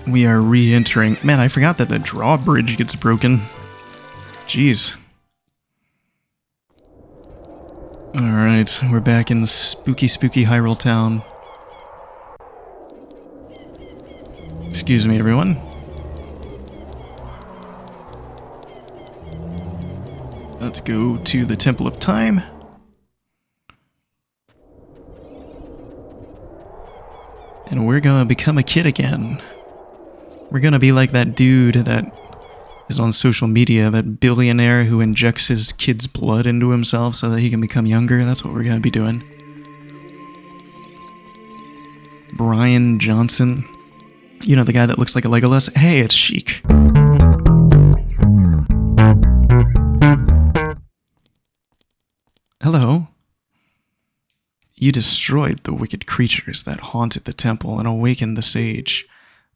We are re-entering. Man, I forgot that the drawbridge gets broken. Jeez. Alright, we're back in spooky Hyrule Town. Excuse me, everyone. Let's go to the Temple of Time. And we're gonna become a kid again. We're gonna be like that dude that is on social media, that billionaire who injects his kid's blood into himself so that he can become younger. That's what we're gonna be doing. Brian Johnson. You know, the guy that looks like a Legolas? Hey, it's Sheik. Hello. You destroyed the wicked creatures that haunted the temple and awakened the sage.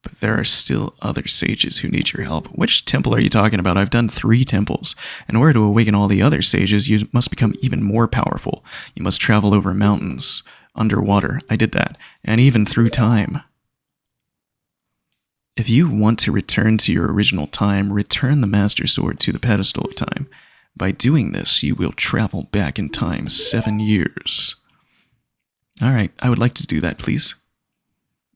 But there are still other sages who need your help. Which temple are you talking about? I've done 3 temples. In order to awaken all the other sages, you must become even more powerful. You must travel over mountains, underwater. I did that. And even through time. If you want to return to your original time, return the Master Sword to the pedestal of time. By doing this, you will travel back in time 7 years. Alright, I would like to do that, please.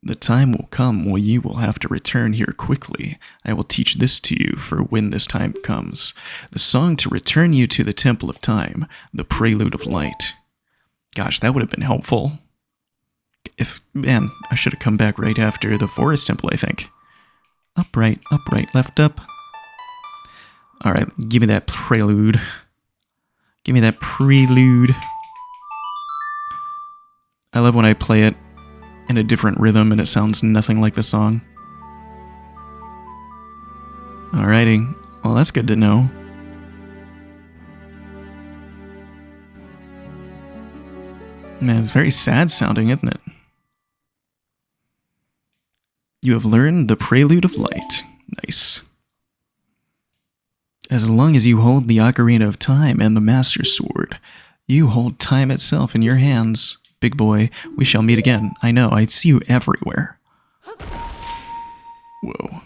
The time will come when you will have to return here quickly. I will teach this to you for when this time comes. The song to return you to the Temple of Time, the Prelude of Light. Gosh, that would have been helpful. Man, I should have come back right after the Forest Temple, I think. Up, right, left, up. Alright, give me that prelude. Give me that prelude. I love when I play it in a different rhythm and it sounds nothing like the song. Alrighty, well that's good to know. Man, it's very sad sounding, isn't it? You have learned the Prelude of Light. Nice. As long as you hold the Ocarina of Time and the Master Sword, you hold time itself in your hands. Big boy, we shall meet again. I know, I see you everywhere. Whoa.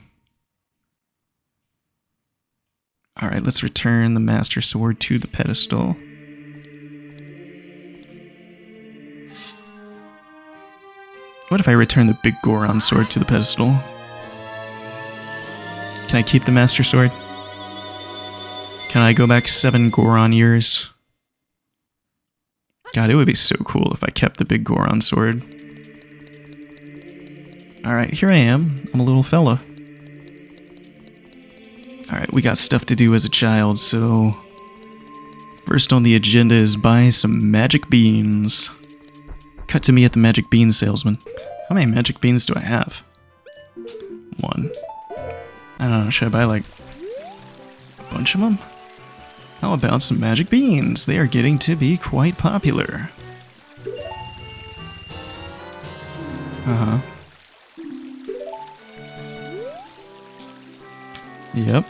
Alright, let's return the Master Sword to the pedestal. What if I return the big Goron sword to the pedestal? Can I keep the Master Sword? Can I go back 7 Goron years? God, it would be so cool if I kept the big Goron sword. Alright, here I am. I'm a little fella. Alright, we got stuff to do as a child, so... First on the agenda is buy some magic beans. Cut to me at the magic bean salesman. How many magic beans do I have? 1. I don't know, should I buy like a bunch of them? How about some magic beans? They are getting to be quite popular. Uh-huh. Yep.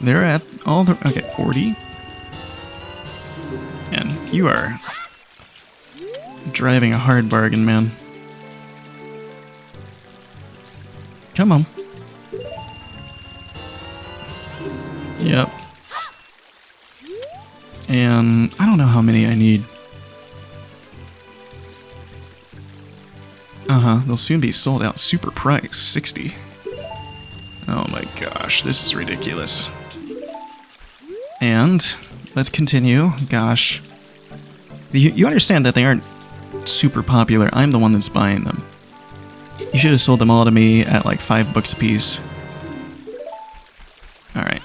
They're at all the... Okay, 40. And you are driving a hard bargain, man. Come on. Yep. And I don't know how many I need. Uh-huh, they'll soon be sold out. Super price, 60. Oh my gosh, this is ridiculous. And let's continue. Gosh. You understand that they aren't super popular. I'm the one that's buying them. You should have sold them all to me at like $5 a piece. Alright.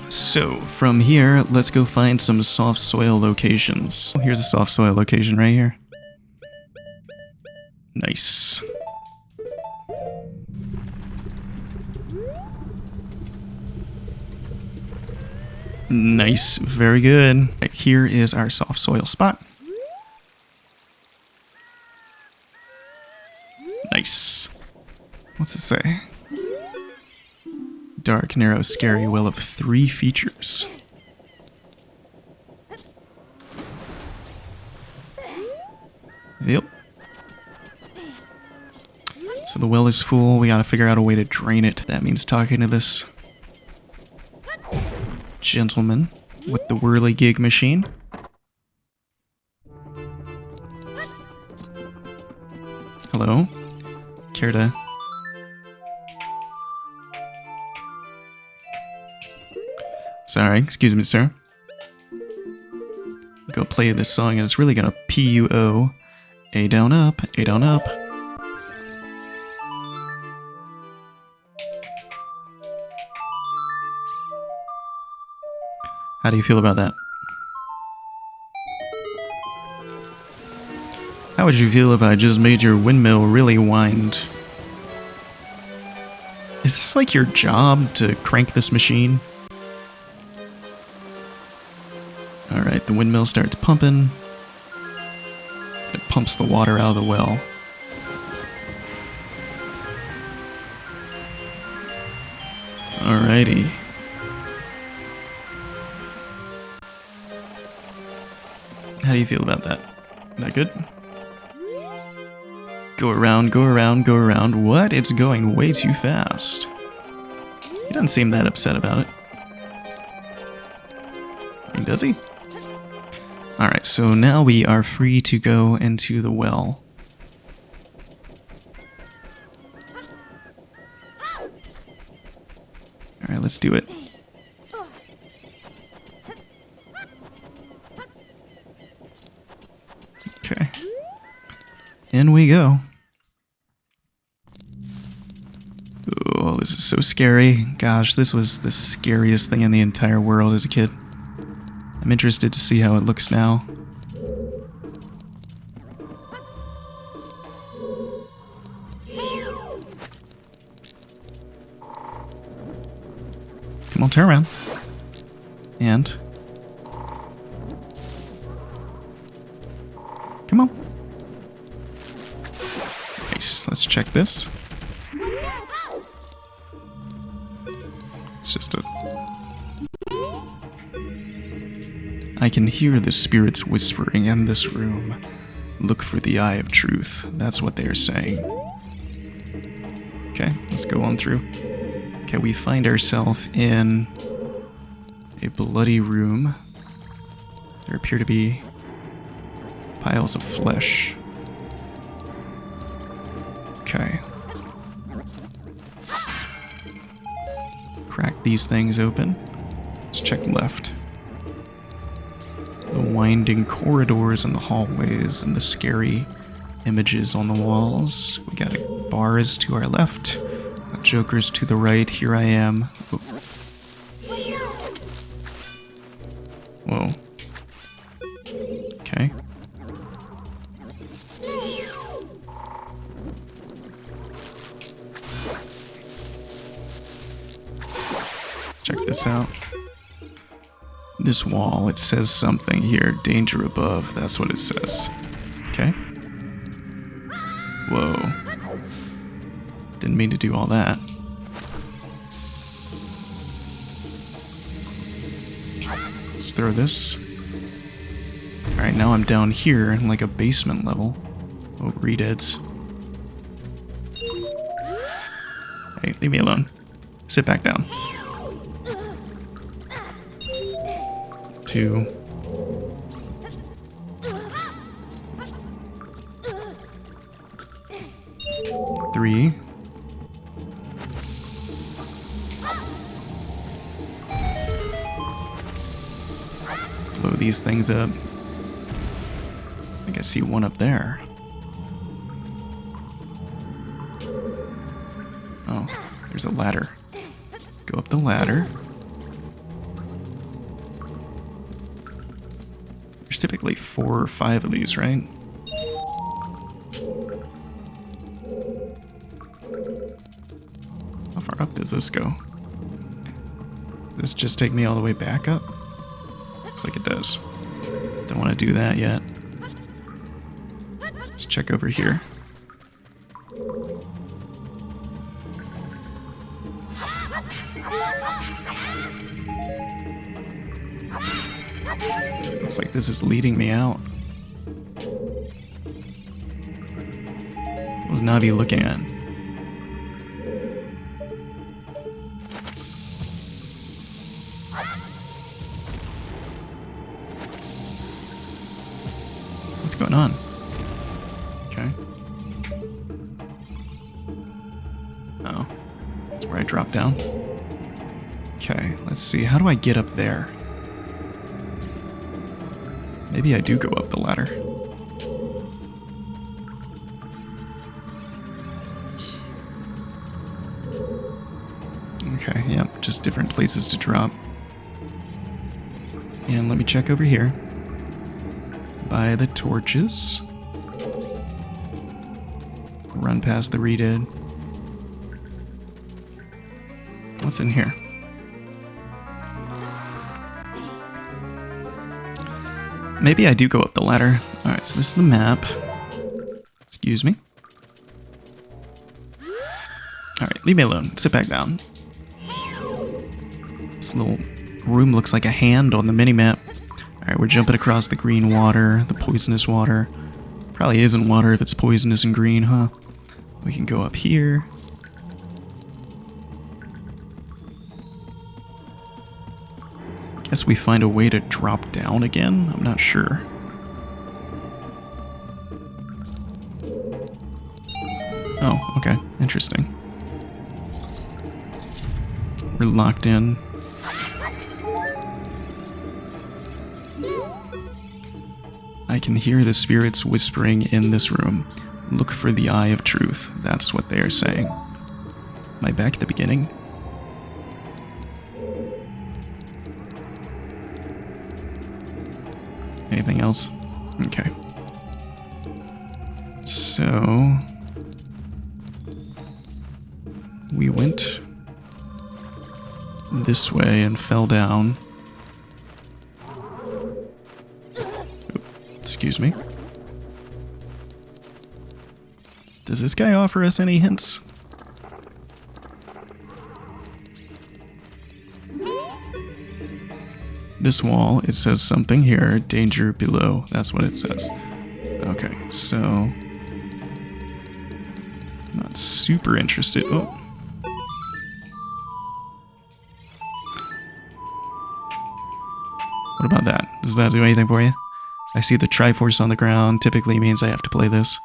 So, from here, let's go find some soft soil locations. Here's a soft soil location right here. Nice. Nice, very good. Right, here is our soft soil spot. Nice. What's it say? Dark, narrow, scary well of 3 features. Yep. So the well is full, we gotta figure out a way to drain it. That means talking to this gentleman with the whirligig machine. Hello? Care to... Sorry, excuse me, sir. Go play this song and it's really gonna P-U-O. A down up, A down up. How do you feel about that? How would you feel if I just made your windmill really wind? Is this like your job to crank this machine? Alright, the windmill starts pumping. It pumps the water out of the well. Alrighty. How do you feel about that? Is that good? Go around, go around, go around. What? It's going way too fast. He doesn't seem that upset about it. I mean, does he? Alright, so now we are free to go into the well. Alright, let's do it. Okay. In we go. Oh, this is so scary. Gosh, this was the scariest thing in the entire world as a kid. I'm interested to see how it looks now. Come on, turn around. And... come on. Nice. Let's check this. It's just a... I can hear the spirits whispering in this room. Look for the eye of truth. That's what they are saying. Okay, let's go on through. Okay, we find ourselves in a bloody room. There appear to be piles of flesh. Okay. Crack these things open. Let's check left. The winding corridors and the hallways and the scary images on the walls. We got bars to our left, jokers to the right. Here I am. Oh. Whoa. Okay. Check this out. This wall, it says something here. Danger above, that's what it says. Okay. Whoa. Didn't mean to do all that. Let's throw this. Alright, now I'm down here in like a basement level. Oh, redeads. Hey, leave me alone. Sit back down. 2. 3. Blow these things up. I think I see one up there. Oh, there's a ladder. Go up the ladder. There's typically 4 or 5 of these, right? How far up does this go? Does this just take me all the way back up? Looks like it does. Don't want to do that yet. Let's check over here. Looks like this is leading me out. What was Navi looking at? going on? Okay. Oh. That's where I drop down. Okay, let's see. How do I get up there? Maybe I do go up the ladder. Okay, yep, just different places to drop. And let me check over here. By the torches. Run past the redid. What's in here? Maybe I do go up the ladder. Alright, so this is the map. Excuse me. Alright, leave me alone. Sit back down. This little room looks like a hand on the mini-map. Alright, we're jumping across the green water, the poisonous water. Probably isn't water if it's poisonous and green, huh? We can go up here. Guess we find a way to drop down again? I'm not sure. Oh, okay. Interesting. We're locked in. I can hear the spirits whispering in this room. Look for the eye of truth. That's what they are saying. Am I back at the beginning? Anything else? Okay. So... we went this way and fell down. Excuse me. Does this guy offer us any hints? This wall, it says something here. Danger below. That's what it says. Okay, so... not super interested. Oh. What about that? Does that do anything for you? I see the Triforce on the ground. Typically means I have to play this.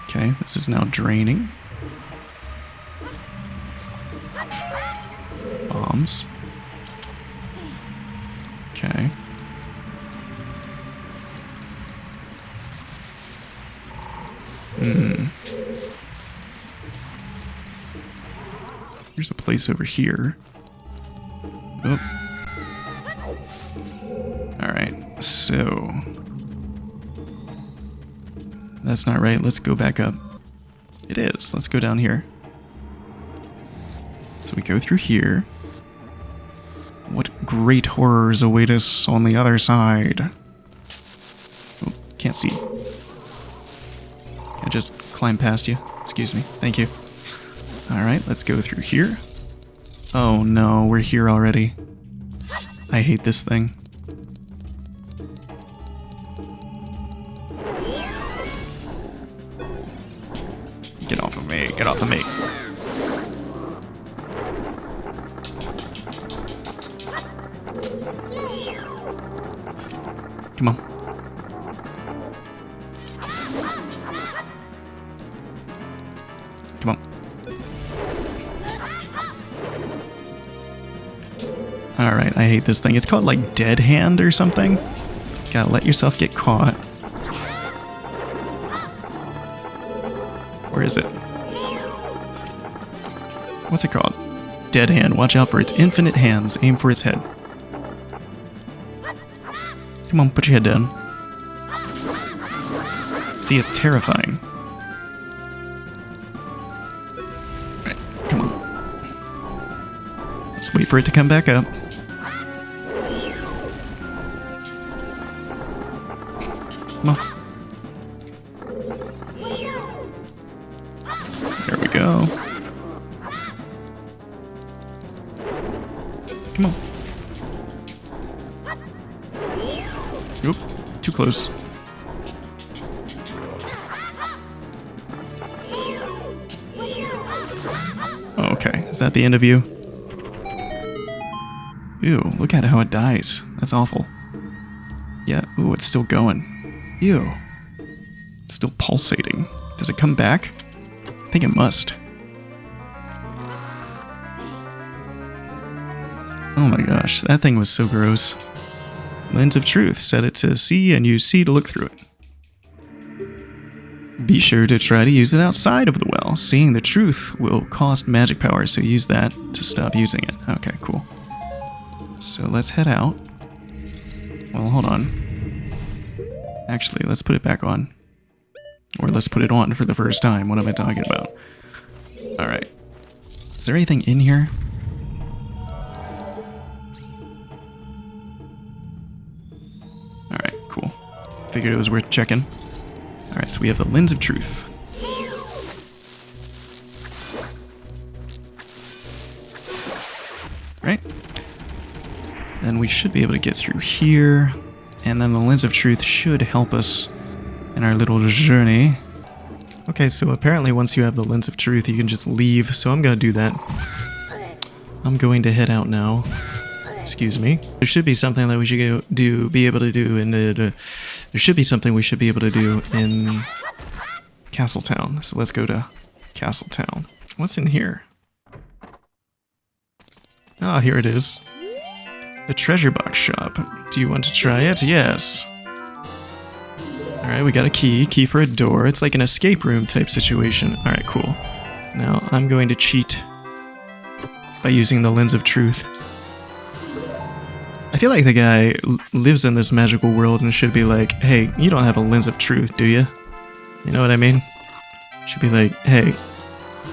Okay, this is now draining. Bombs. Okay. There's a place over here. Oh. Alright, so... that's not right. Let's go back up. It is. Let's go down here. So we go through here. What great horrors await us on the other side? Oh, can't see. Can I just climb past you? Excuse me. Thank you. Alright, let's go through here. Oh no, we're here already. I hate this thing. Get off of me, get off of me. Come on. Come on. Alright, I hate this thing. It's called like Dead Hand or something. Gotta let yourself get caught. Where is it? What's it called? Dead Hand. Watch out for its infinite hands. Aim for its head. Come on, put your head down. See, it's terrifying. Alright, come on. Let's wait for it to come back up. Come on. There we go. Come on. Oop, too close. Oh, okay, is that the end of you? Ew, look at how it dies. That's awful. Yeah, ooh, it's still going. Ew. It's still pulsating. Does it come back? I think it must. Oh my gosh, that thing was so gross. Lens of Truth. Set it to C and use C to look through it. Be sure to try to use it outside of the well. Seeing the truth will cost magic power, so use that to stop using it. Okay, cool. So let's head out. Well, hold on. Actually, let's put it back on. Or let's put it on for the first time. What am I talking about? Alright. Is there anything in here? Alright, cool. Figured it was worth checking. Alright, so we have the Lens of Truth. Right? Then we should be able to get through here. And then the Lens of Truth should help us in our little journey. Okay, so apparently once you have the Lens of Truth, you can just leave. So I'm going to do that. I'm going to head out now. Excuse me. There should be something that we should be able to do in the... there should be something we should be able to do in Castletown. So let's go to Castletown. What's in here? Ah, here it is. The treasure box shop. Do you want to try it? Yes. Alright, we got a key. Key for a door. It's like an escape room type situation. Alright, cool. Now, I'm going to cheat by using the Lens of Truth. I feel like the guy lives in this magical world and should be like, hey, you don't have a Lens of Truth, do you? You know what I mean? Should be like, hey,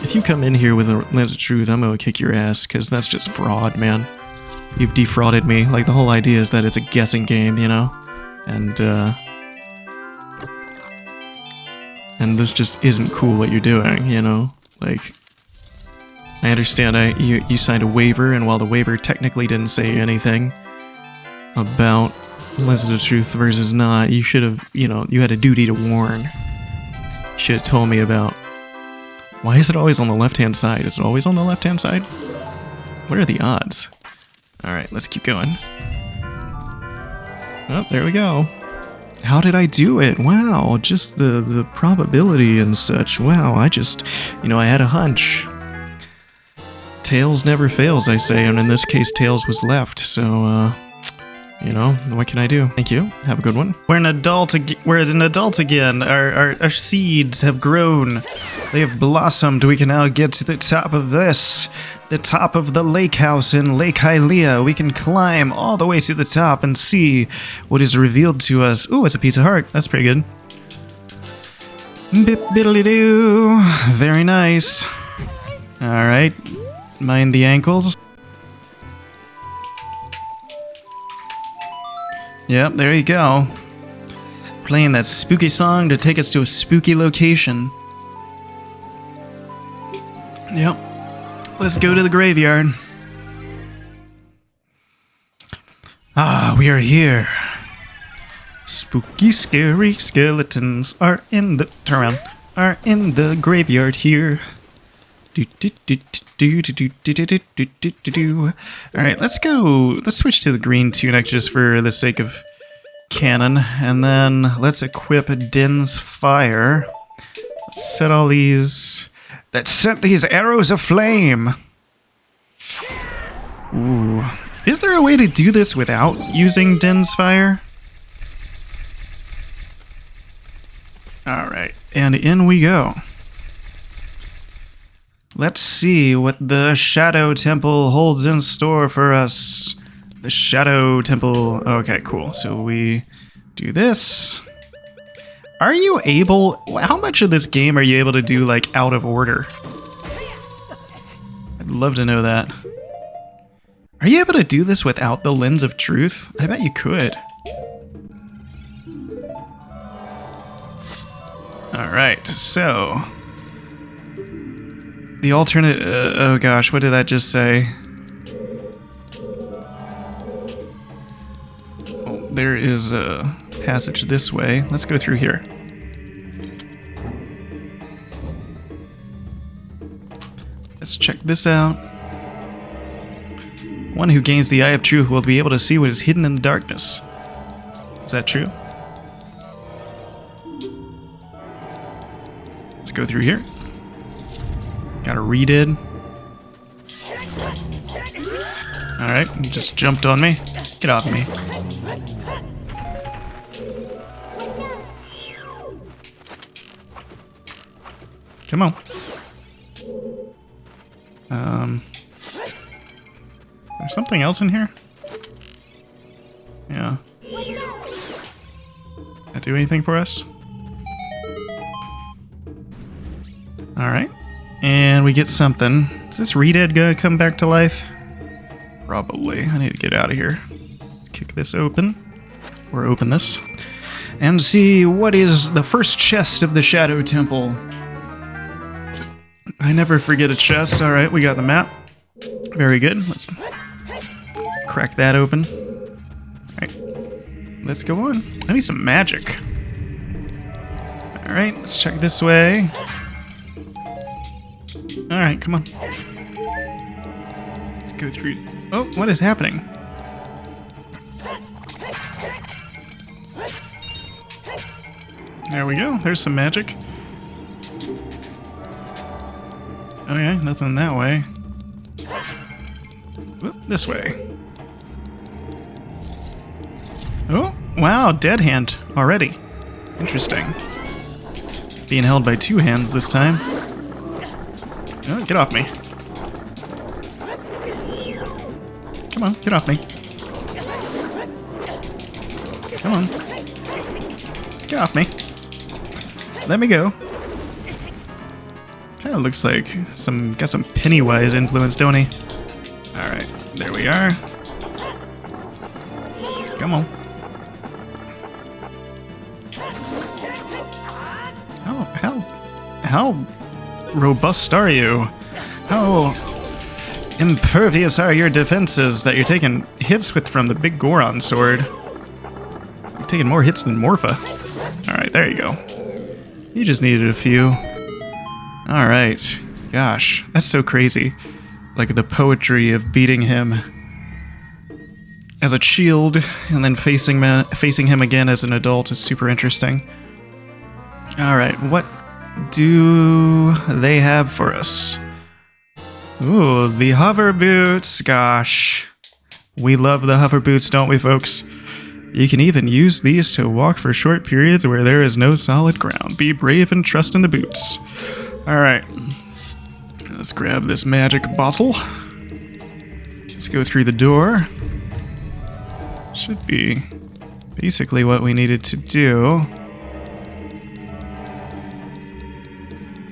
if you come in here with a Lens of Truth, I'm gonna kick your ass, because that's just fraud, man. You've defrauded me. Like, the whole idea is that it's a guessing game, you know? And this just isn't cool what you're doing, you know? Like, I understand you signed a waiver, and while the waiver technically didn't say anything about Lens of Truth versus not, you should have, you know, you had a duty to warn. You should have told me about... Why is it always on the left-hand side? Is it always on the left-hand side? What are the odds? Alright, let's keep going. Oh, there we go. How did I do it? Wow, just the probability and such. Wow, I just, you know, I had a hunch. Tails never fails, I say, and in this case, Tails was left, so, you know, what can I do? Thank you. Have a good one. We're an adult again. Our seeds have grown. They have blossomed. We can now get to the top of this. The top of the lake house in Lake Hylia. We can climb all the way to the top and see what is revealed to us. Ooh, it's a piece of heart. That's pretty good. Bip-biddly-doo. Very nice. Alright. Mind the ankles. Yep, there you go. Playing that spooky song to take us to a spooky location. Yep. Let's go to the graveyard. Ah, we are here. Spooky, scary skeletons are in the... Turn around. Are in the graveyard here. Alright, let's go. Let's switch to the green tunic just for the sake of canon. And then let's equip Din's Fire. Let's set all these... Let's set these arrows aflame. Ooh. Is there a way to do this without using Din's Fire? Alright, and in we go. Let's see what the Shadow Temple holds in store for us. The Shadow Temple. Okay, cool. So we do this. Are you able... How much of this game are you able to do, like, out of order? I'd love to know that. Are you able to do this without the Lens of Truth? I bet you could. Alright, so... The alternate... oh gosh, what did that just say? Oh, there is a passage this way. Let's go through here. Let's check this out. One who gains the Eye of Truth will be able to see what is hidden in the darkness. Is that true? Let's go through here. Got a redid. Alright, you just jumped on me. Get off me. Come on. There's something else in here? Yeah. That do anything for us? Alright. And we get something. Is this Redead gonna come back to life? Probably. I need to get out of here. Let's kick this open. Or open this. And see what is the first chest of the Shadow Temple. I never forget a chest. Alright, we got the map. Very good. Let's crack that open. Alright. Let's go on. I need some magic. Alright, let's check this way. Alright, come on. Let's go through. Oh, what is happening? There we go. There's some magic. Okay, nothing that way. Whoop, this way. Oh, wow, dead hand already. Interesting. Being held by two hands this time. Oh, get off me. Come on, get off me. Come on. Get off me. Let me go. Kinda looks like got some Pennywise influence, don't he? Alright, there we are. Come on. How robust are you? How impervious are your defenses that you're taking hits with from the big Goron sword? You're taking more hits than Morpha. Alright, there you go. You just needed a few. Alright. Gosh, that's so crazy. Like the poetry of beating him as a shield and then facing him again as an adult is super interesting. Alright, what do they have for us? Ooh, the hover boots. Gosh, we love the hover boots, don't we, folks? You can even use these to walk for short periods where there is no solid ground. Be brave and trust in the boots. Alright, let's grab this magic bottle. Let's go through the door. Should be basically what we needed to do.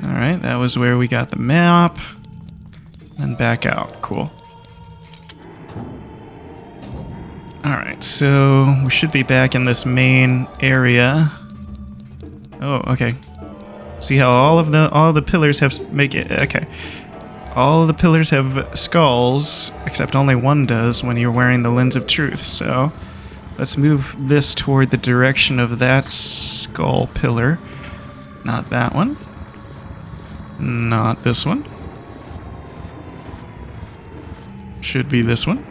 Alright, that was where we got the map. And back out. Cool. Alright, so we should be back in this main area. Oh, okay. See how all the pillars have okay. All the pillars have skulls, except only one does when you're wearing the Lens of Truth. So let's move this toward the direction of that skull pillar. Not that one. Not this one. Should be this one.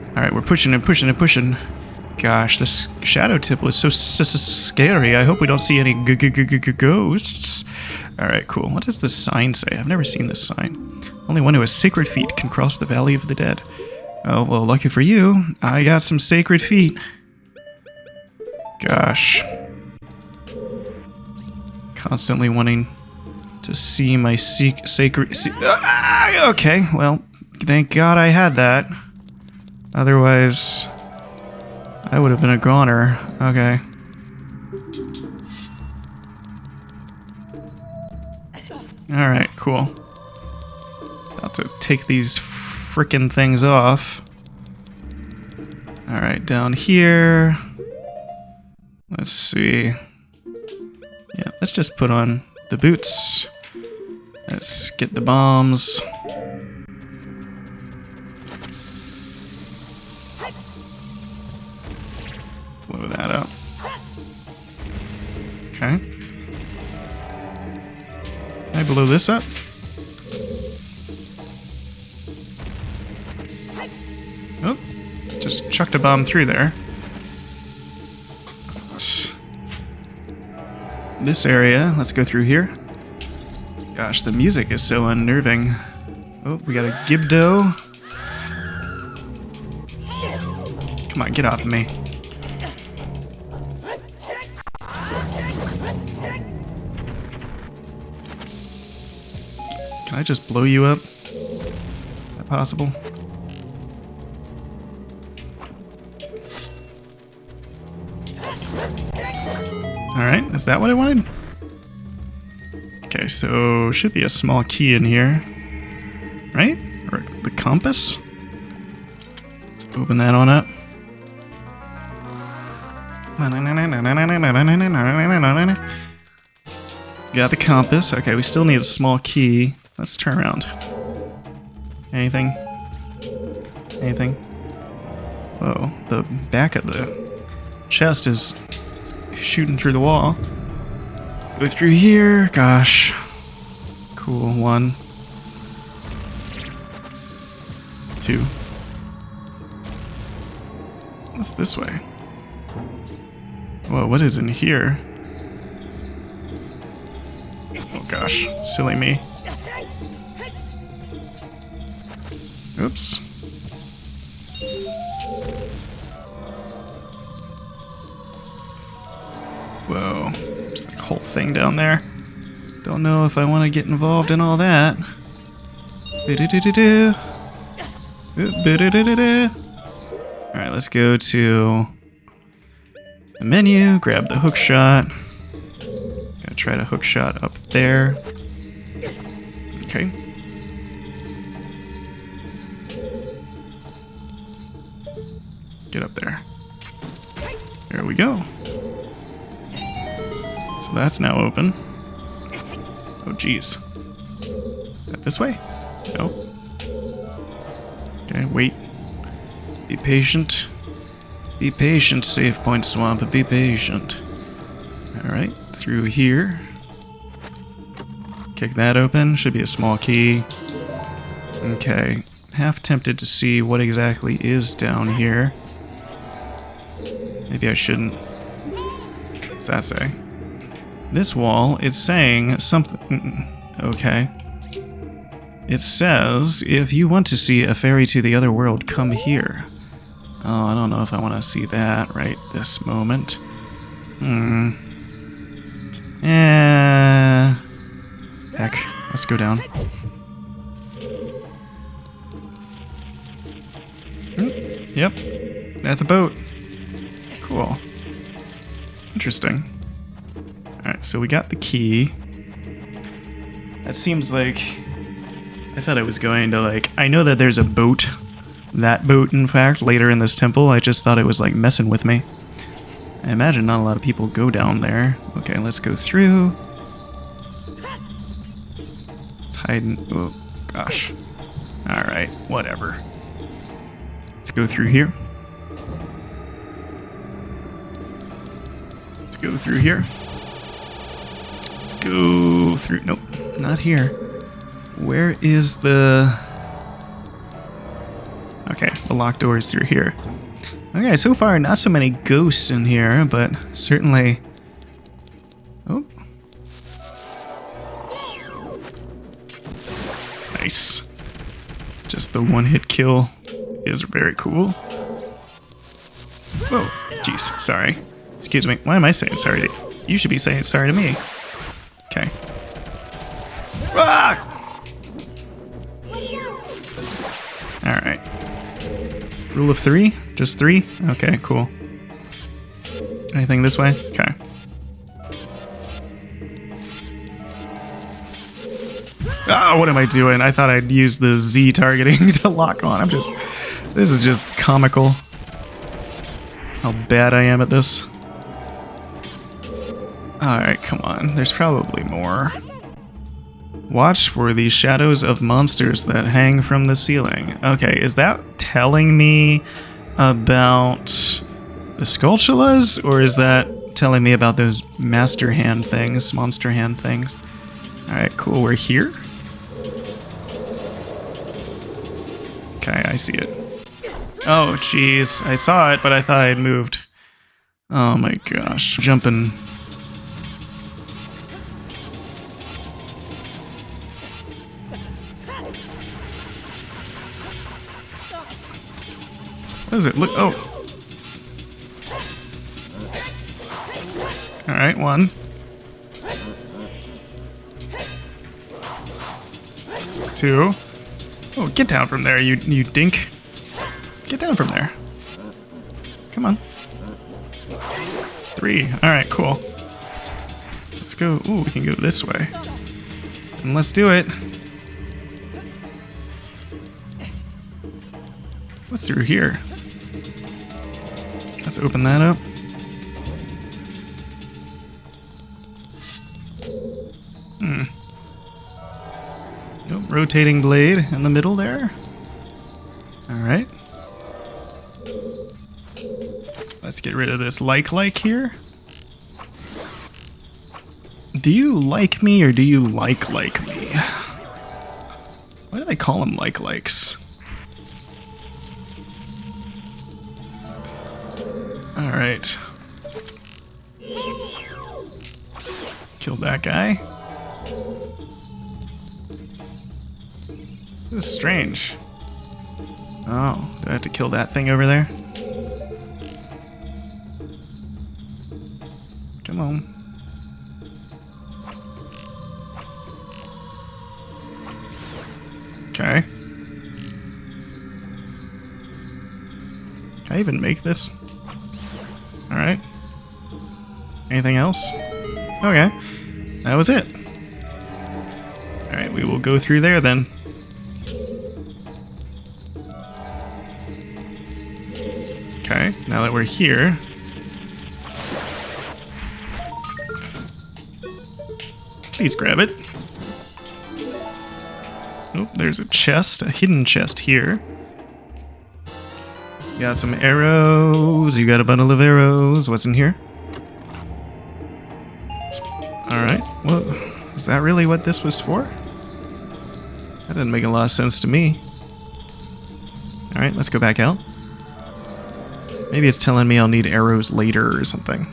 Alright, we're pushing and pushing and pushing. Gosh, this Shadow Temple is so scary. I hope we don't see any ghosts. Alright, cool. What does this sign say? I've never seen this sign. Only one who has sacred feet can cross the Valley of the Dead. Oh, well, lucky for you, I got some sacred feet. Gosh. Constantly wanting to see my sacred... okay, well, thank God I had that. Otherwise, I would have been a goner. Okay. Alright, cool. About to take these frickin' things off. Alright, down here. Let's see. Yeah, let's just put on the boots. Let's get the bombs. Blow that up. Okay. Can I blow this up? Oh, just chucked a bomb through there. this area. Let's go through here. Gosh, the music is so unnerving. Oh, we got a Gibdo. Come on, get off of me. Can I just blow you up? Is that possible? Alright, is that what I wanted? Okay, so should be a small key in here. Right? Or the compass? Let's open that on up. Got the compass. Okay, we still need a small key. Let's turn around. Anything? Anything? Whoa, the back of the chest is shooting through the wall. Go through here. Gosh. Cool. 1. 2. What's this way? Whoa, what is in here? Oh gosh, silly me. Oops. Whoa, there's like a whole thing down there. Don't know if I want to get involved in all that. Alright, let's go to the menu, grab the hook shot. Gonna try to hook shot up there. Okay. Get up there. There we go. So that's now open. Oh geez. Is that this way? Nope. Okay, wait. Be patient. Be patient, save point swamp, be patient. Alright, through here. Kick that open, should be a small key. Okay, half tempted to see what exactly is down here. Maybe I shouldn't. What's that say? This wall is saying something. Okay. It says, if you want to see a ferry to the other world, come here. Oh, I don't know if I want to see that right this moment. Heck, let's go down. Yep, that's a boat. Cool. Interesting. Alright, so we got the key. That seems like... I thought I was going to, like... I know that there's a boat. That boat, in fact, later in this temple. I just thought it was, like, messing with me. I imagine not a lot of people go down there. Okay, let's go through. It's hiding... Oh, gosh. Alright, whatever. Let's go through here. Let's go through here. Let's go through... Nope, not here. Where is the... Okay, the locked door is through here. Okay, so far not so many ghosts in here, but certainly... Oh. Nice. Just the one-hit kill is very cool. Whoa, jeez, sorry. Excuse me, why am I saying sorry to you? You should be saying sorry to me. Okay. Ah! Alright. Rule of 3? Just 3? Okay, cool. Anything this way? Okay. Oh, what am I doing? I thought I'd use the Z targeting to lock on. This is just comical. How bad I am at this. Alright, come on. There's probably more. Watch for the shadows of monsters that hang from the ceiling. Okay, is that telling me about the Skulltulas, or is that telling me about those master hand things, monster hand things? Alright, cool, we're here. Okay, I see it. Oh, jeez, I saw it, but I thought I had moved. Oh my gosh, jumping What does it look? Oh. Alright, 1. 2. Oh, get down from there, you dink. Get down from there. Come on. 3. Alright, cool. Let's go. Ooh, we can go this way. And let's do it. What's through here? Let's open that up. Nope, rotating blade in the middle there. Alright. Let's get rid of this like here. Do you like me or do you like me? Why do they call them likes? Alright. Kill that guy. This is strange. Oh, do I have to kill that thing over there? Come on. Okay. Can I even make this? Alright. Anything else? Okay. That was it. Alright, we will go through there then. Okay, now that we're here... Please grab it. Oh, there's a chest, a hidden chest here. You got some arrows, you got a bundle of arrows. What's in here? Alright, well, is that really what this was for? That didn't make a lot of sense to me. Alright, let's go back out. Maybe it's telling me I'll need arrows later or something.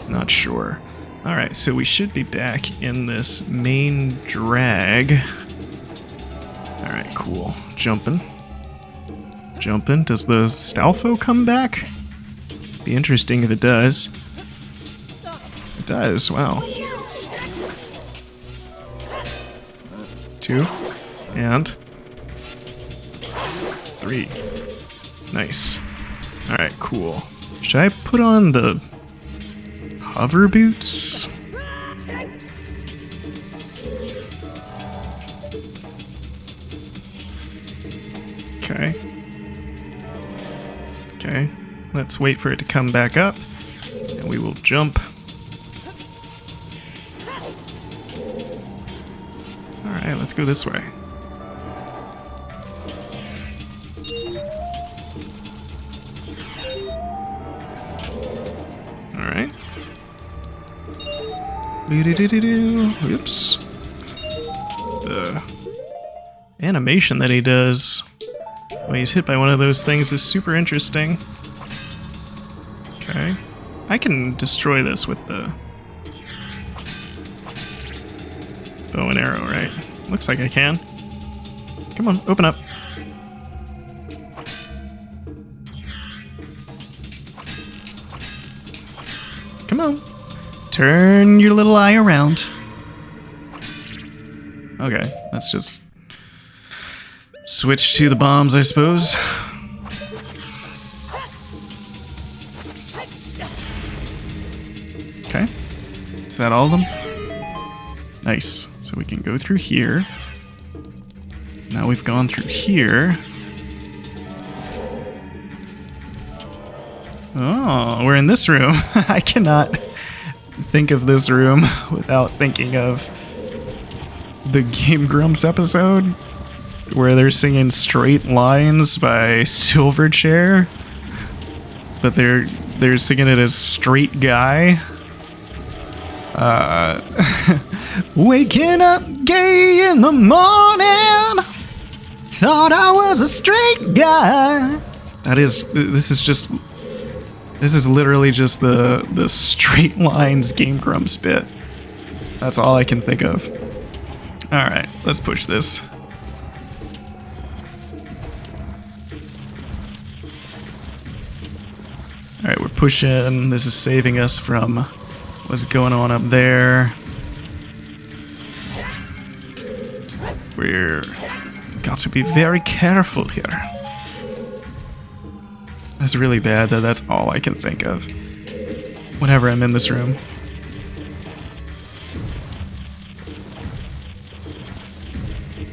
Not sure. Alright, so we should be back in this main drag. Alright, cool. Jumping. Does the Stalfo come back? Be interesting if it does. It does, wow. 2. And 3. Nice. Alright, cool. Should I put on the hover boots? Okay. Okay. Let's wait for it to come back up. And we will jump. Alright, let's go this way. Alright. Oops. The animation that he does when he's hit by one of those things is super interesting. Okay. I can destroy this with the bow and arrow, right? Looks like I can. Come on, open up. Come on. Turn your little eye around. Okay, let's just switch to the bombs, I suppose. Okay. Is that all of them? Nice. So we can go through here. Now we've gone through here. Oh, we're in this room. I cannot think of this room without thinking of the Game Grumps episode where they're singing Straight Lines by Silverchair, but they're singing it as Straight Guy. Waking up gay in the morning, thought I was a straight guy. This is literally just the Straight Lines Game Grumps bit. That's all I can think of. Alright, let's push this. Alright, we're pushing. This is saving us from what's going on up there. We're got to be very careful here. That's really bad that that's all I can think of whenever I'm in this room.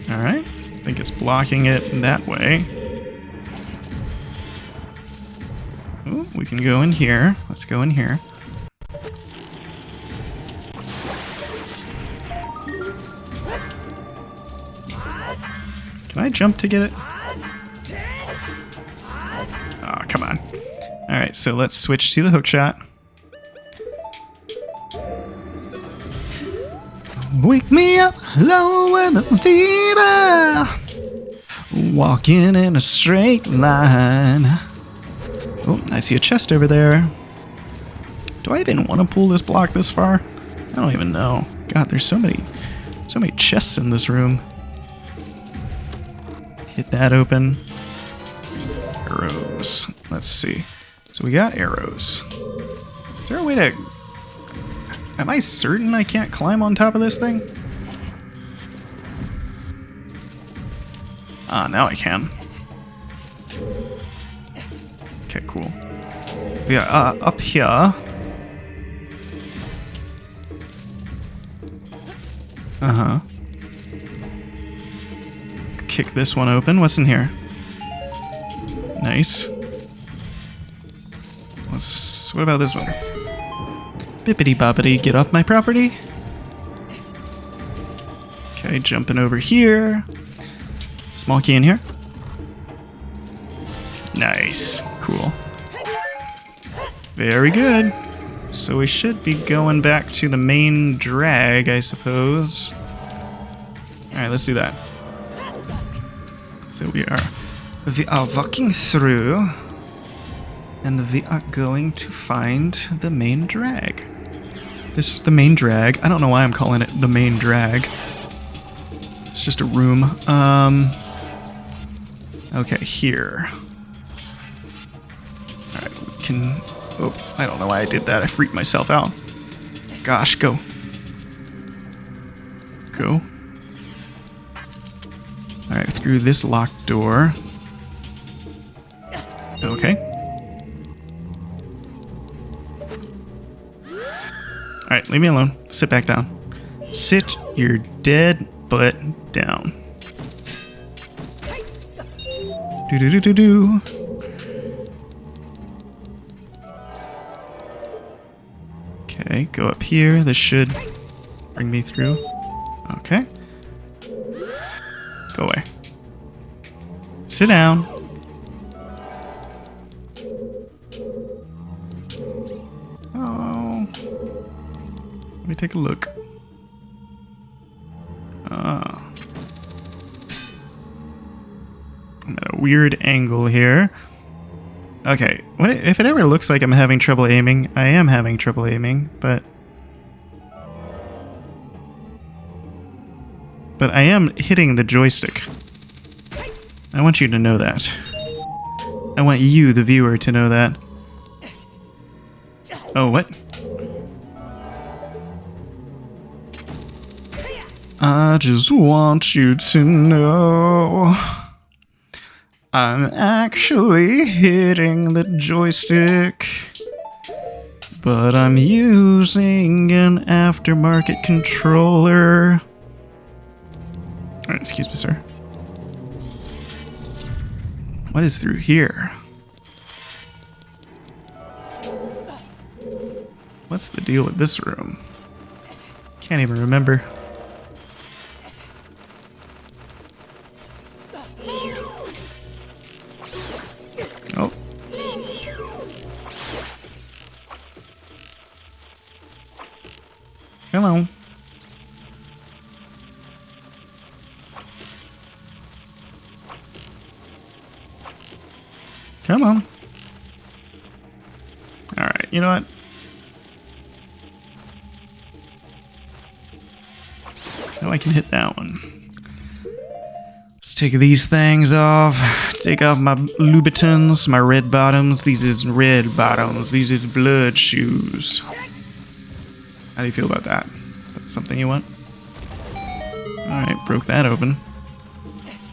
Alright, I think it's blocking it that way. Ooh, we can go in here. Let's go in here. Can I jump to get it? Oh, come on. Alright, so let's switch to the hook shot. Wake me up low with a fever, walking in a straight line. Oh, I see a chest over there. Do I even want to pull this block this far? I don't even know. God, there's so many chests in this room. Hit that open. Arrows. Let's see. So we got arrows. Is there a way to... Am I certain I can't climb on top of this thing? Ah, now I can. Okay, cool. We are up here. Uh-huh. Kick this one open. What's in here? Nice. What about this one? Bippity boppity, get off my property. Okay, jumping over here. Small key in here. Nice. Cool. Very good. So we should be going back to the main drag, I suppose. Alright, let's do that. So we are walking through, and we are going to find the main drag. This is the main drag. I don't know why I'm calling it the main drag. It's just a room. Okay, here. Alright, we can... Oh, I don't know why I did that. I freaked myself out. Gosh, go. Go. Alright, through this locked door. Okay. Alright, leave me alone. Sit back down. Sit your dead butt down. Do-do-do-do-do. Okay, go up here. This should bring me through. Okay. Go away. Sit down. Oh. Let me take a look. I'm at a weird angle here. Okay, if it ever looks like I'm having trouble aiming, I am having trouble aiming, but I am hitting the joystick. I want you to know that. I want you, the viewer, to know that. Oh, what? I just want you to know I'm actually hitting the joystick, but I'm using an aftermarket controller. Alright, excuse me, sir. What is through here? What's the deal with this room? Can't even remember. Oh. Come on. Come on. Alright, you know what? Oh, I can hit that one. Let's take these things off. Take off my Louboutins, my red bottoms. These is red bottoms. These is blood shoes. How do you feel about that? That's something you want? Alright, broke that open.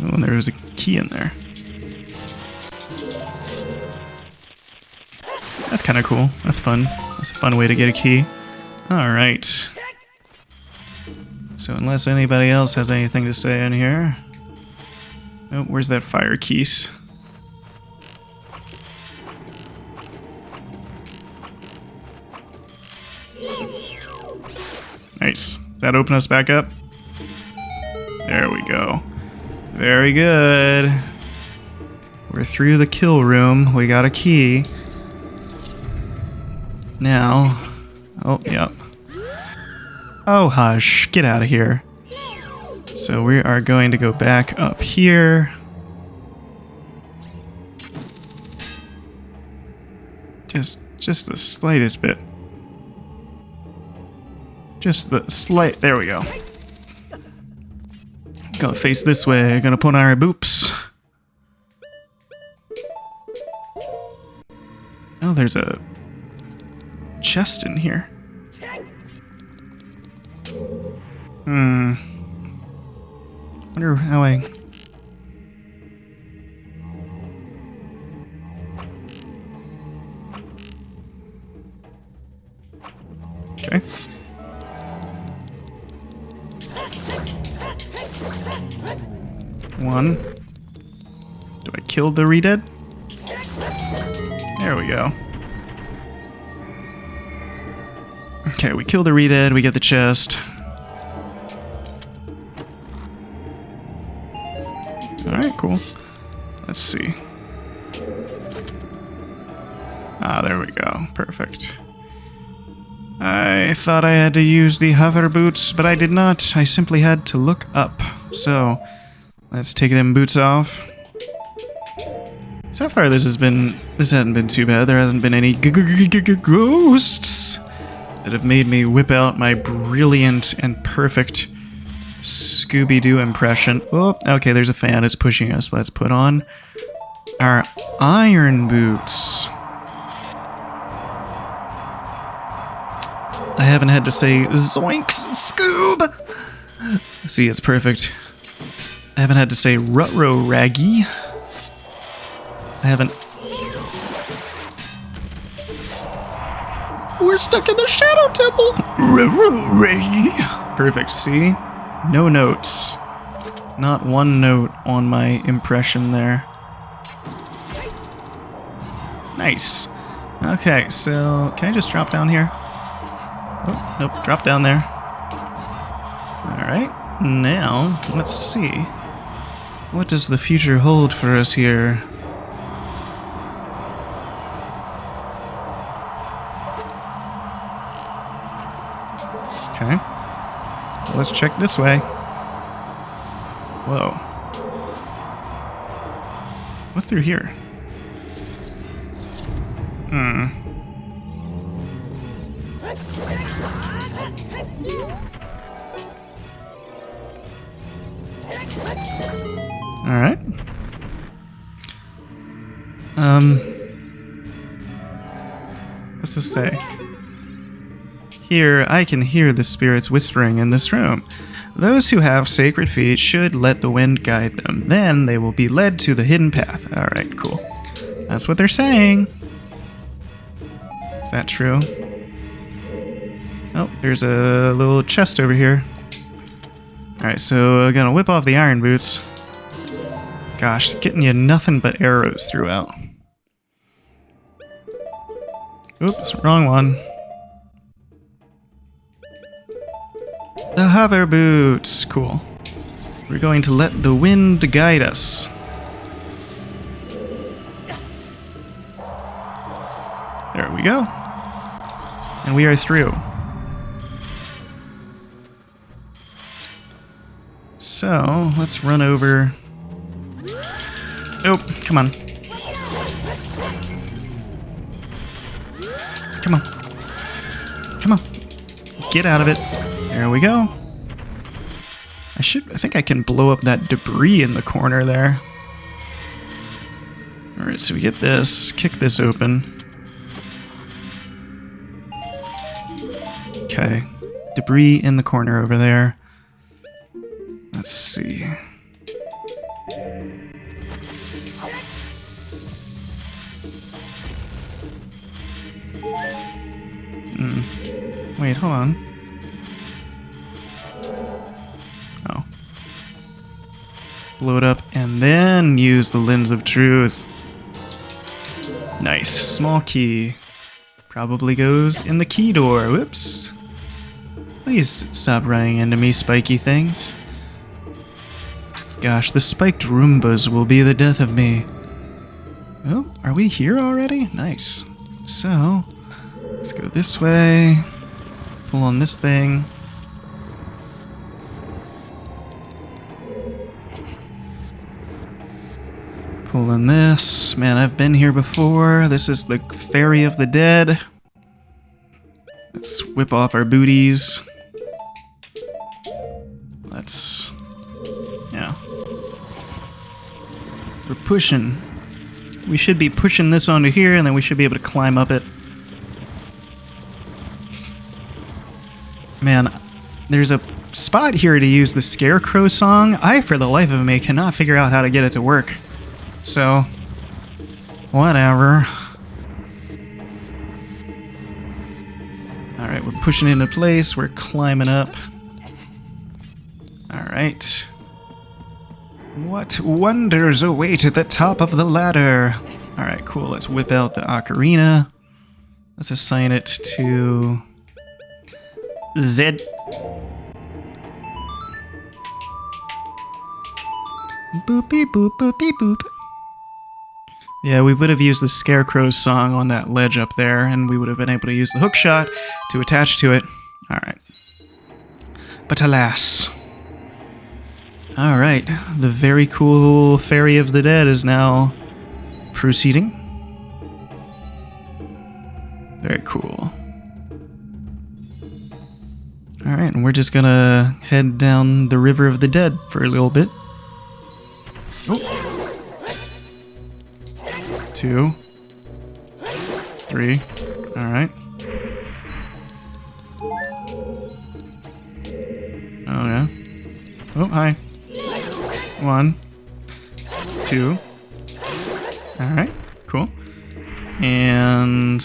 Oh, and there was a key in there. That's kind of cool. That's fun. That's a fun way to get a key. Alright. So unless anybody else has anything to say in here... Oh, where's that fire keys? Nice. Does that open us back up? There we go. Very good. We're through the kill room. We got a key. Now... Oh, yep. Oh, hush. Get out of here. So we are going to go back up here. Just the slightest bit. Just the slight... There we go. Gonna face this way. Gonna put on our boots. Oh, there's a chest in here. Wonder how I... Okay. One. Do I kill the re-dead? There we go. Okay, we kill the re-dead, we get the chest. Alright, cool. Let's see. Ah, there we go. Perfect. I thought I had to use the hover boots, but I did not. I simply had to look up. So, let's take them boots off. So far this hasn't been too bad. There hasn't been any ghosts that have made me whip out my brilliant and perfect Scooby-Doo impression. Oh, okay, there's a fan. It's pushing us. Let's put on our iron boots. I haven't had to say zoinks, Scoob. See, it's perfect. I haven't had to say rutro raggy. I haven't... We're stuck in the Shadow Temple! Perfect, see? No notes. Not one note on my impression there. Nice. Okay, so can I just drop down here? Oh, nope, drop down there. Alright, now, let's see. What does the future hold for us here? Okay. Let's check this way. Whoa. What's through here? Alright. What's this say? Here, I can hear the spirits whispering in this room. Those who have sacred feet should let the wind guide them. Then they will be led to the hidden path. Alright, cool. That's what they're saying. Is that true? Oh, there's a little chest over here. Alright, so I'm gonna whip off the iron boots. Gosh, getting you nothing but arrows throughout. Oops, wrong one. The hover boots. Cool. We're going to let the wind guide us. There we go. And we are through. So, let's run over. Oh, come on. Come on. Come on. Get out of it. There we go. I think I can blow up that debris in the corner there. Alright, so we get this, kick this open. Okay. Debris in the corner over there. Let's see. Wait, hold on. Oh. Blow it up and then use the lens of truth. Nice. Small key. Probably goes in the key door. Whoops. Please stop running into me, spiky things. Gosh, the spiked Roombas will be the death of me. Oh, are we here already? Nice. So, let's go this way. Pull on this thing. Pull on this. Man, I've been here before. This is the Ferry of the Dead. Let's whip off our booties. Let's... yeah. We're pushing. We should be pushing this onto here, and then we should be able to climb up it. Man, there's a spot here to use the Scarecrow song. I, for the life of me, cannot figure out how to get it to work. So, whatever. Alright, we're pushing into place. We're climbing up. Alright. What wonders await at the top of the ladder? Alright, cool. Let's whip out the Ocarina. Let's assign it to... Z. Boopy boop boopy boop. Yeah, we would have used the Scarecrow's song on that ledge up there, and we would have been able to use the hook shot to attach to it. Alright. But alas. Alright, the very cool Ferry of the Dead is now proceeding. Very cool. Alright, and we're just gonna head down the River of the Dead for a little bit. Oh. 2, 3. Alright. Oh, yeah. Oh, hi. 1, 2. Alright, cool. And...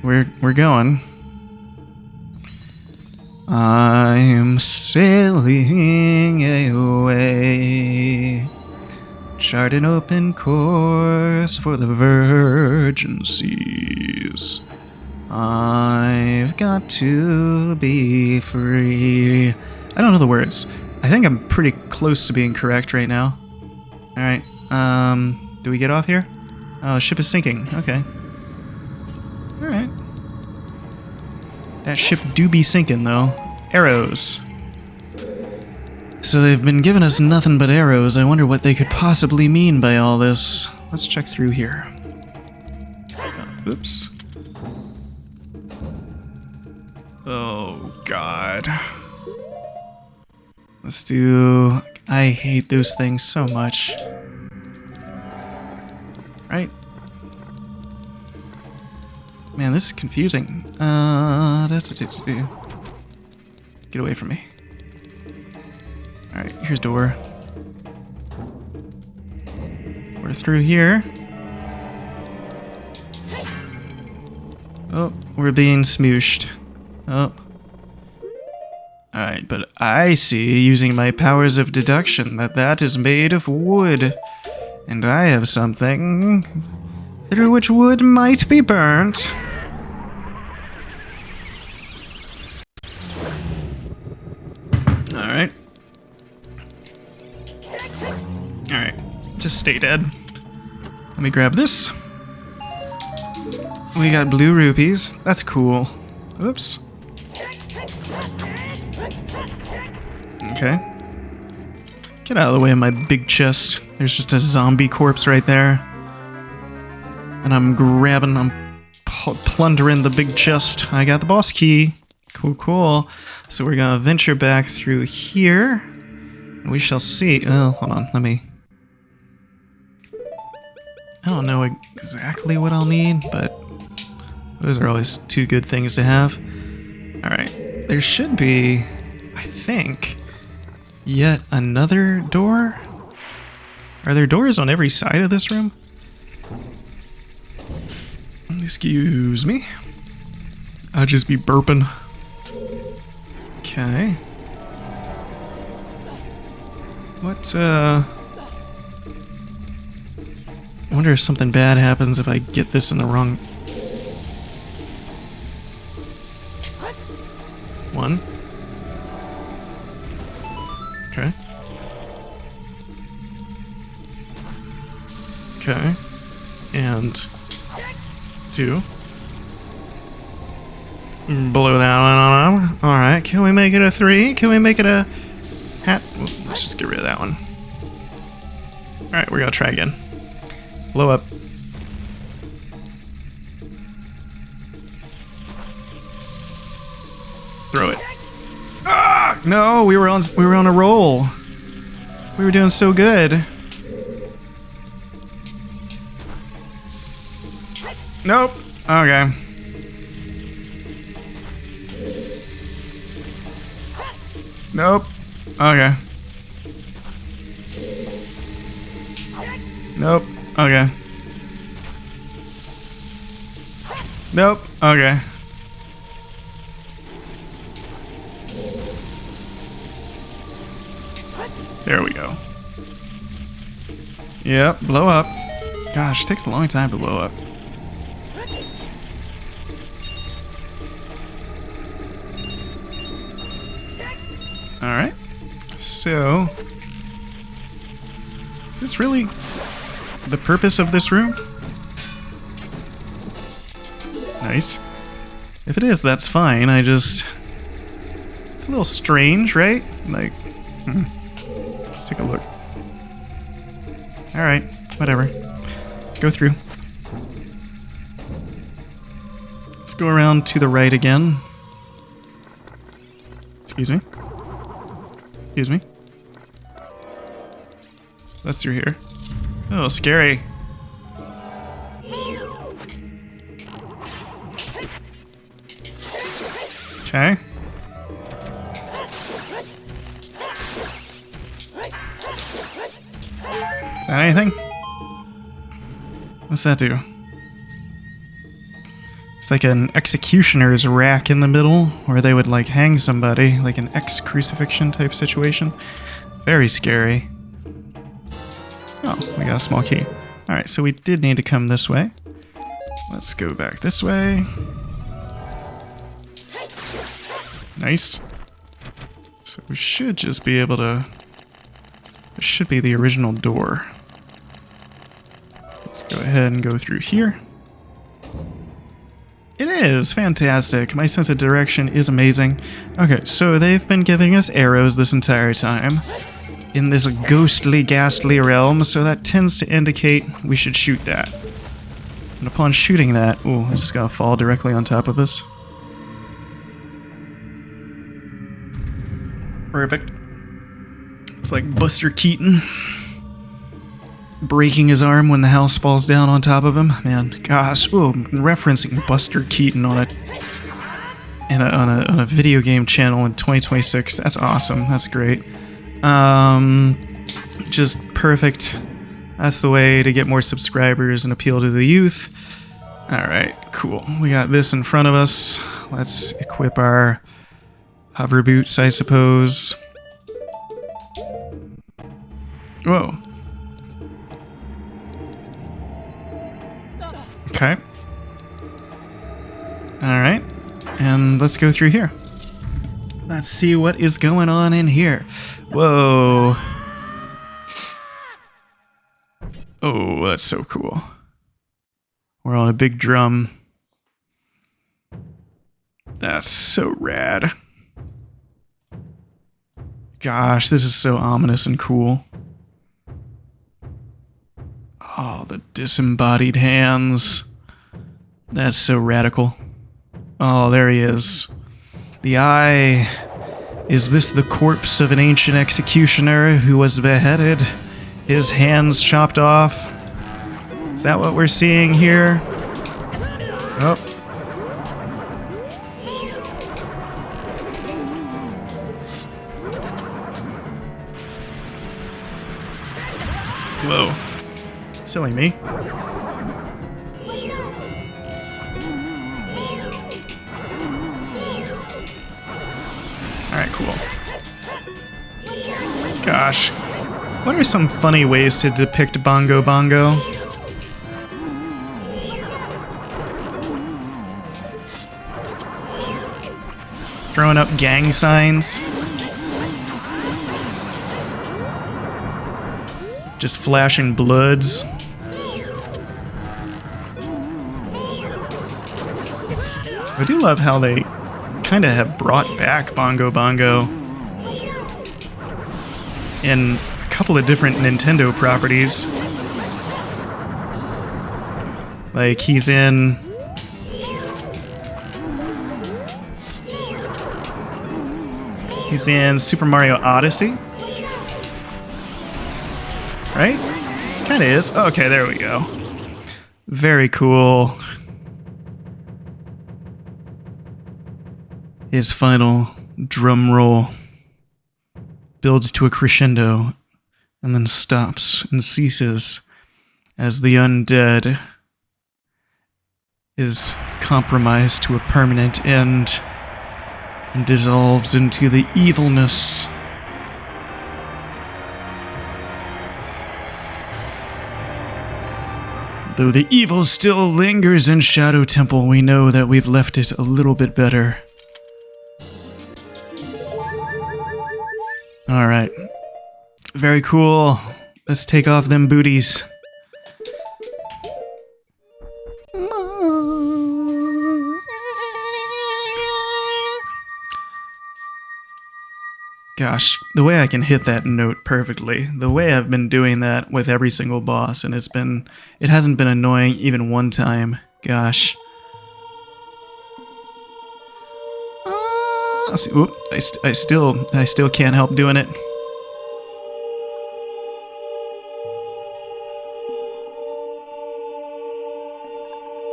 we're going. I'm sailing away, chart an open course for the virgin seas. I've got to be free. I don't know the words. I think I'm pretty close to being correct right now. Alright, do we get off here? Oh, ship is sinking. Okay. Alright. That ship do be sinking, though. Arrows. So they've been giving us nothing but arrows. I wonder what they could possibly mean by all this. Let's check through here. Oops. Oh, God. Let's do... I hate those things so much. Right? Man, this is confusing. Get away from me. Alright, here's door. We're through here. Oh, we're being smooshed. Oh. Alright, but I see, using my powers of deduction, that is made of wood. And I have something through which wood might be burnt. Alright. Alright, just stay dead. Let me grab this. We got blue rupees. That's cool. Oops. Okay. Get out of the way of my big chest. There's just a zombie corpse right there. And I'm plundering the big chest. I got the boss key. Cool, cool. So we're gonna venture back through here. We shall see. Oh, hold on. I don't know exactly what I'll need, but those are always two good things to have. Alright. There should be, I think, yet another door? Are there doors on every side of this room? Excuse me. I'll just be burping. Okay. What, I wonder if something bad happens if I get this in the wrong... One. Okay. Okay. And... two. Blow that one on. Alright, can we make it a 3? Can we make it a... hat? Let's just get rid of that one. Alright, we're gonna try again. Blow up. Throw it. Ah! No, we were on a roll. We were doing so good. Nope. Okay. Nope. Okay. Nope. Okay. Nope. Okay. There we go. Yep, blow up. Gosh, it takes a long time to blow up. Alright. So... is this really the purpose of this room? Nice. If it is, that's fine. I just... it's a little strange, right? Like... let's take a look. Alright, whatever. Let's go through. Let's go around to the right again. Excuse me. Excuse me. That's through here. Oh, scary. Okay. Is that anything? What's that do? It's like an executioner's rack in the middle, where they would like hang somebody, like an X-crucifixion type situation. Very scary. Oh, we got a small key. Alright, so we did need to come this way. Let's go back this way. Nice. So we should just be able to... this should be the original door. Let's go ahead and go through here. It is! Fantastic. My sense of direction is amazing. Okay, so they've been giving us arrows this entire time in this ghostly, ghastly realm, so that tends to indicate we should shoot that. And upon shooting that... ooh, is this gonna fall directly on top of this? Perfect. It's like Buster Keaton breaking his arm when the house falls down on top of him. Man, gosh, ooh, referencing Buster Keaton on a video game channel in 2026. That's awesome. That's great. Just perfect. That's the way to get more subscribers and appeal to the youth. Alright, cool. We got this in front of us. Let's equip our hover boots, I suppose. Whoa. Okay. Alright. And let's go through here. Let's see what is going on in here. Whoa. Oh, that's so cool. We're on a big drum. That's so rad. Gosh, this is so ominous and cool. Oh, the disembodied hands. That's so radical. Oh, there he is. The eye. Is this the corpse of an ancient executioner who was beheaded? His hands chopped off? Is that what we're seeing here? Oh. Whoa. Silly me. Alright, cool. Gosh. What are some funny ways to depict Bongo Bongo? Throwing up gang signs. Just flashing bloods. I do love how they kind of have brought back Bongo Bongo in a couple of different Nintendo properties. Like, he's in... He's in Super Mario Odyssey. Right? Kinda is. Okay, there we go. Very cool. His final drum roll builds to a crescendo and then stops and ceases as the undead is compromised to a permanent end and dissolves into the evilness. Though the evil still lingers in Shadow Temple, we know that we've left it a little bit better. Alright. Very cool. Let's take off them booties. Gosh, the way I can hit that note perfectly, the way I've been doing that with every single boss, and it hasn't been annoying even one time. Gosh. Oop, I still can't help doing it.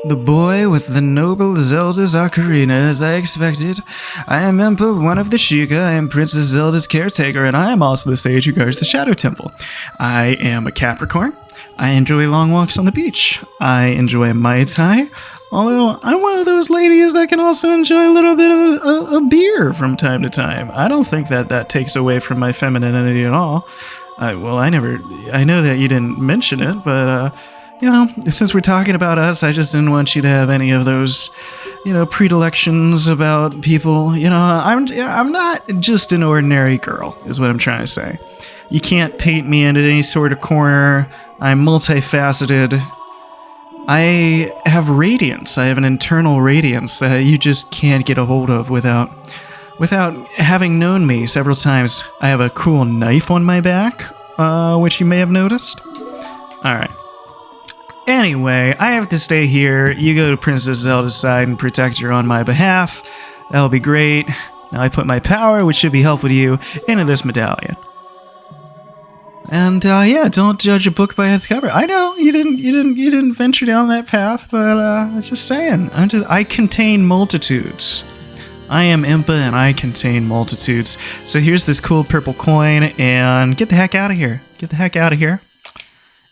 The boy with the noble Zelda's Ocarina, as I expected. I am Impa, one of the Sheikah. I am Princess Zelda's caretaker, and I am also the sage who guards the Shadow Temple. I am a Capricorn. I enjoy long walks on the beach. I enjoy Mai Tai, although I'm one of those ladies that can also enjoy a little bit of a beer from time to time. I don't think that takes away from my femininity at all. I know that you didn't mention it, but, you know, since we're talking about us, I just didn't want you to have any of those, you know, predilections about people. You know, I'm not just an ordinary girl, is what I'm trying to say. You can't paint me into any sort of corner. I'm multifaceted. I have radiance. I have an internal radiance that you just can't get a hold of without having known me several times. I have a cool knife on my back, which you may have noticed. All right. Anyway, I have to stay here. You go to Princess Zelda's side and protect her on my behalf. That'll be great. Now I put my power, which should be helpful to you, into this medallion. And yeah, don't judge a book by its cover. I know you didn't venture down that path, but just saying. I contain multitudes. I am Impa and I contain multitudes. So here's this cool purple coin, and get the heck out of here. Get the heck out of here.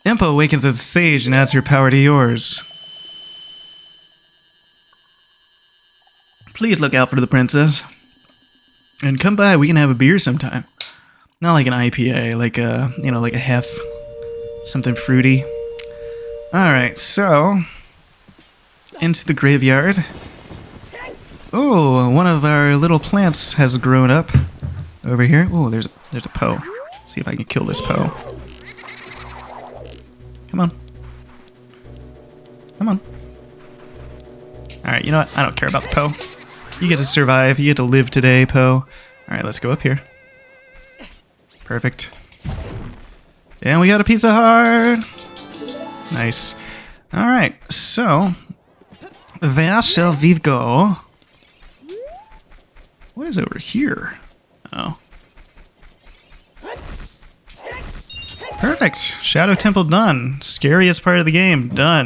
Impa awakens as a sage and adds her power to yours. Please look out for the princess. And come by, we can have a beer sometime. Not like an IPA, like a, you know, like a hef. Something fruity. Alright, so into the graveyard. Oh, one of our little plants has grown up over here. Oh, there's a Poe. See if I can kill this Poe. Come on. Come on. Alright, you know what? I don't care about the Poe. You get to survive. You get to live today, Poe. Alright, let's go up here. Perfect. And we got a piece of heart. Nice. Alright, so where shall we go? What is over here? Oh. Perfect. Shadow Temple done. Scariest part of the game done.